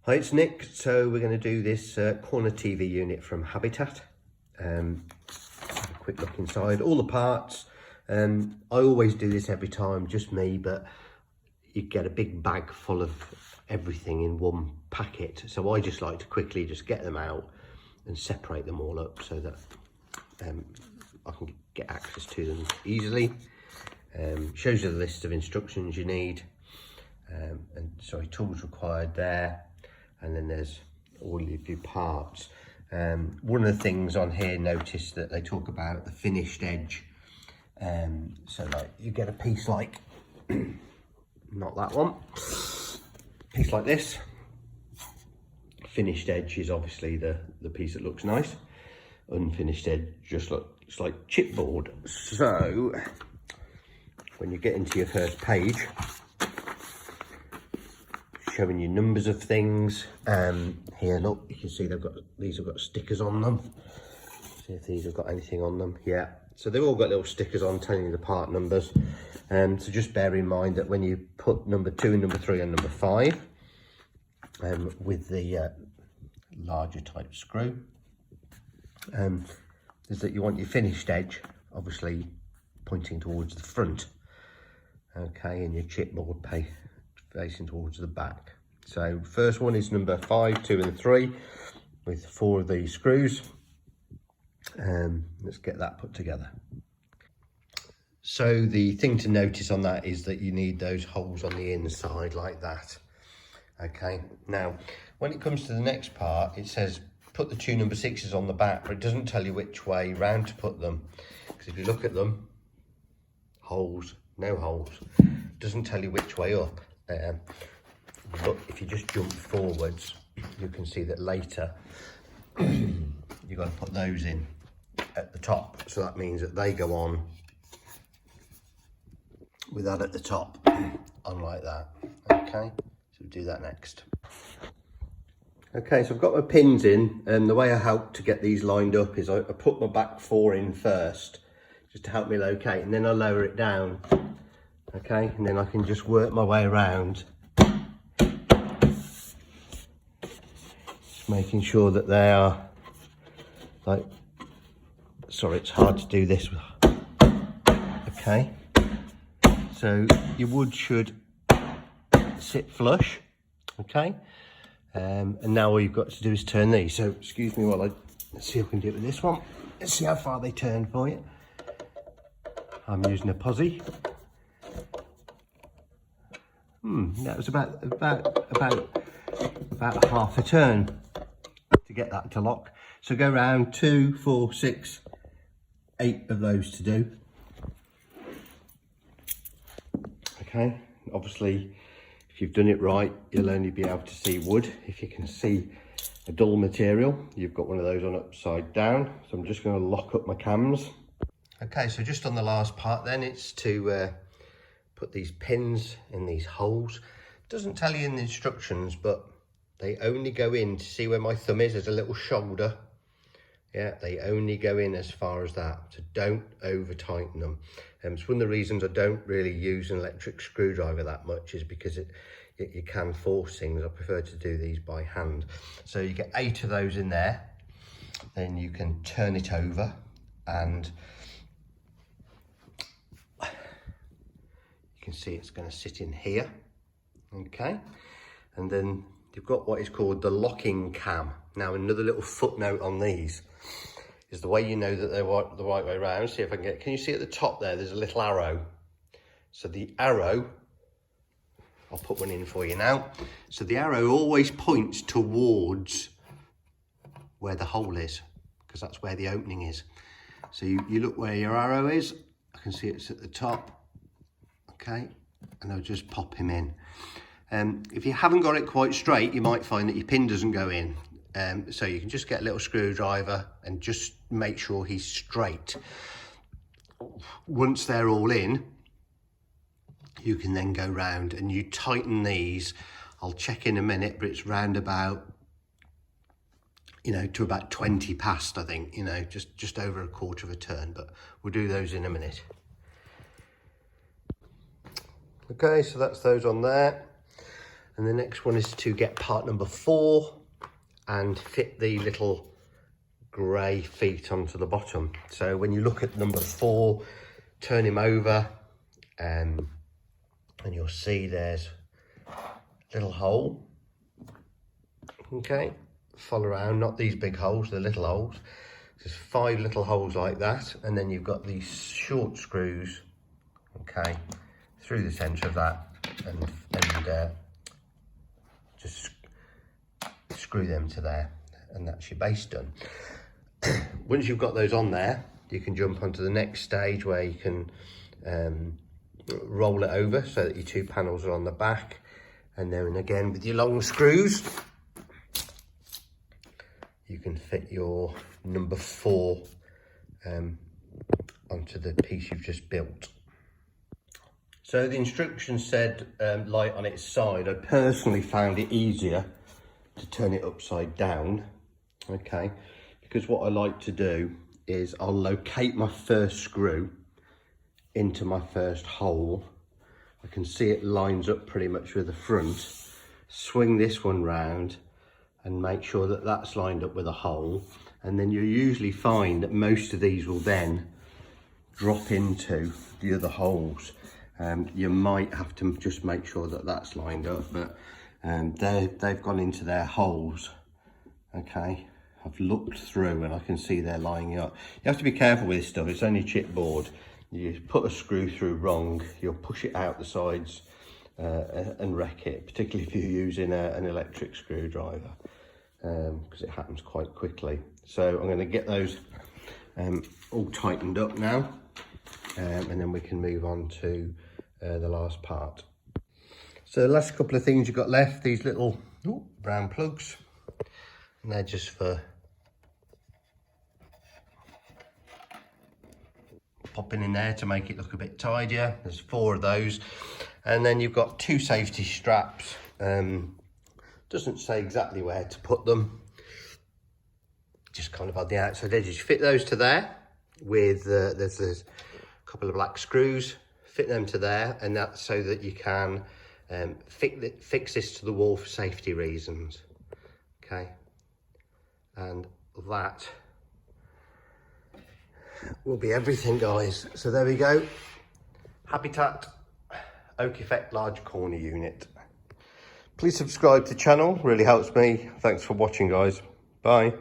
Hi, it's Nick. So we're going to do this corner TV unit from Habitat. Have a quick look inside, all the parts. I always do this every time, just me, but you get a big bag full of everything in one packet. So I just like to quickly just get them out and separate them all up so that I can get access to them easily. Shows you the list of instructions you need, and sorry, tools required there. And then there's all of your parts. One of the things on here, notice that they talk about the finished edge. So like you get a piece like, not that one, piece like this. Finished edge is obviously the piece that looks nice. Unfinished edge just looks like chipboard. So when you get into your first page, showing you numbers of things. Here, look, you can see these have got stickers on them. See if these have got anything on them. Yeah, so they've all got little stickers on telling you the part numbers. So just bear in mind that when you put number 2 and number 3 and number 5 with the larger type screw, is that you want your finished edge obviously pointing towards the front, okay, and your chipboard facing towards the back. So first one is number 5, 2 and 3 with 4 of these screws. Let's get that put together. So the thing to notice on that is that you need those holes on the inside like that. Okay, now when it comes to the next part, it says put the 2 number 6s on the back, but it doesn't tell you which way round to put them, because if you look at them, holes, no holes, doesn't tell you which way up. But if you just jump forwards, you can see that later you've got to put those in at the top. So that means that they go on with that at the top, on like that. Okay, so we'll do that next. Okay, so I've got my pins in, and the way I help to get these lined up is I put my back 4 in first, just to help me locate, and then I lower it down. Okay, and then I can just work my way around, just making sure that they are like, sorry, it's hard to do this. Okay, so your wood should sit flush. Okay, and now all you've got to do is turn these. So excuse me while let's see if I can do it with this one. Let's see how far they turn for you. I'm using a posi. That was about half a turn to get that to lock. So go round 2, 4, 6, 8 of those to do. Okay, obviously if you've done it right, you'll only be able to see wood. If you can see a dull material, you've got one of those on upside down. So I'm just going to lock up my cams. Okay, so just on the last part then, it's to put these pins in these holes. Doesn't tell you in the instructions, but they only go in to see where my thumb is. There's a little shoulder. Yeah, they only go in as far as that, so don't over tighten them. It's one of the reasons I don't really use an electric screwdriver that much, is because you can force things. I prefer to do these by hand. So you get 8 of those in there, then you can turn it over, and you can see it's going to sit in here. Okay, and then you've got what is called the locking cam. Now another little footnote on these is the way you know that they're the right way around. See if I can you see at the top there, there's a little arrow. So the arrow, I'll put one in for you now. So the arrow always points towards where the hole is, because that's where the opening is. So you look where your arrow is. I can see it's at the top. Okay, and I'll just pop him in. If you haven't got it quite straight, you might find that your pin doesn't go in. So you can just get a little screwdriver and just make sure he's straight. Once they're all in, you can then go round and you tighten these. I'll check in a minute, but it's round about, to about 20 past, I think, just over a quarter of a turn, but we'll do those in a minute. Okay, so that's those on there. And the next one is to get part number 4 and fit the little grey feet onto the bottom. So when you look at number 4, turn him over, and you'll see there's a little hole. Okay, follow around, not these big holes, the little holes. There's 5 little holes like that, and then you've got these short screws, okay, through the centre of that, and just screw them to there, and that's your base done. Once you've got those on there, you can jump onto the next stage where you can roll it over so that your 2 panels are on the back, and then again with your long screws you can fit your number 4 onto the piece you've just built. So the instructions said light on its side. I personally found it easier to turn it upside down, okay, because what I like to do is I'll locate my first screw into my first hole. I can see it lines up pretty much with the front. Swing this one round and make sure that that's lined up with a hole, and then you'll usually find that most of these will then drop into the other holes. You might have to just make sure that that's lined up, but they've gone into their holes, okay. I've looked through and I can see they're lining up. You have to be careful with this stuff, it's only chipboard. You put a screw through wrong, you'll push it out the sides and wreck it, particularly if you're using an electric screwdriver, because it happens quite quickly. So I'm going to get those all tightened up now, and then we can move on to the last part. So the last couple of things you've got left, these little brown plugs, and they're just for popping in there to make it look a bit tidier. There's 4 of those, and then you've got 2 safety straps. Doesn't say exactly where to put them, just kind of on the outside edges. You fit those to there with there's a couple of black screws, fit them to there, and that's so that you can fix this to the wall for safety reasons, okay. And that will be everything, guys. So there we go, Habitat Oak Effect large corner unit. Please subscribe to the channel, really helps me. Thanks for watching, guys. Bye.